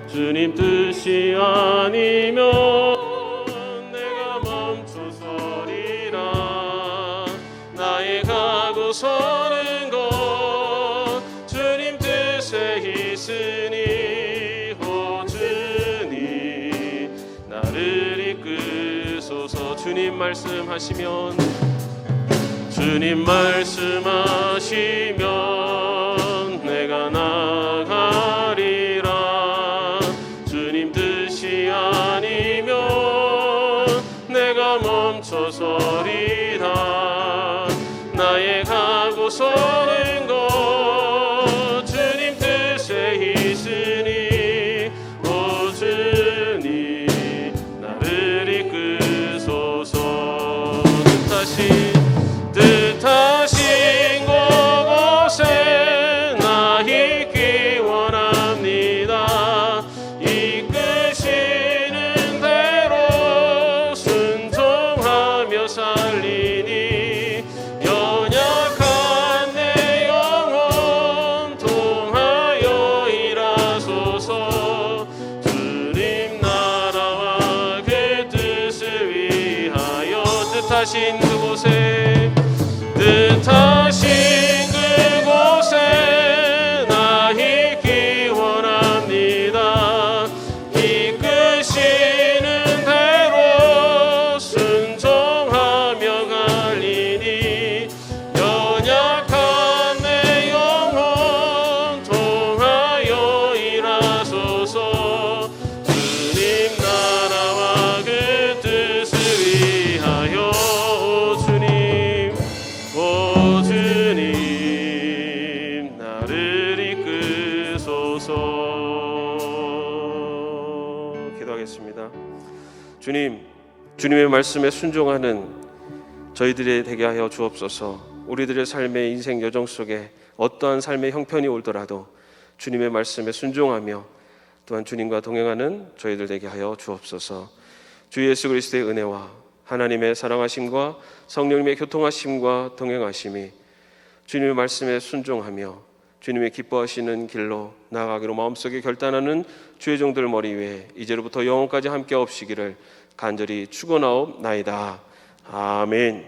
주님 뜻이 아니면 내가 멈춰서리라. 나의 가고 서는 것 주님 뜻에 있으니 오 주님 나를 이끄소서. 주님 말씀하시면 주님 말씀하시면 내가 나가리라. 주님 뜻이 아니면 내가 멈춰서리라. 나의 가고 서는 것 주님 뜻에 있으니 오 주님 나를 이끄소서. 뜻하신 곳에 나 있기 원합니다. 이끄시는 대로 순종하며 살리니 연약한 내 영혼 통하여 일하소서. 주님 나라와 그 뜻을 위하여 뜻하신 그곳에 나 있기 원합니다. 이끄시는 대로 순종하며 갈리니 연약한 내 영혼 통하여 일하소서. 주님 나라와 그 뜻을 위하여 오 주님 나를 이끄소서. 기도하겠습니다. 주님, 주님의 말씀에 순종하는 저희들이 되게 하여 주옵소서. 우리들의 삶의 인생 여정 속에 어떠한 삶의 형편이 오더라도 주님의 말씀에 순종하며 또한 주님과 동행하는 저희들 되게 하여 주옵소서. 주 예수 그리스도의 은혜와 하나님의 사랑하심과 성령님의 교통하심과 동행하심이 주님의 말씀에 순종하며 주님의 기뻐하시는 길로 나아가기로 마음속에 결단하는 주의 종들 머리 위에 이제로부터 영원까지 함께 없시기를 간절히 축원하옵나이다. 아멘.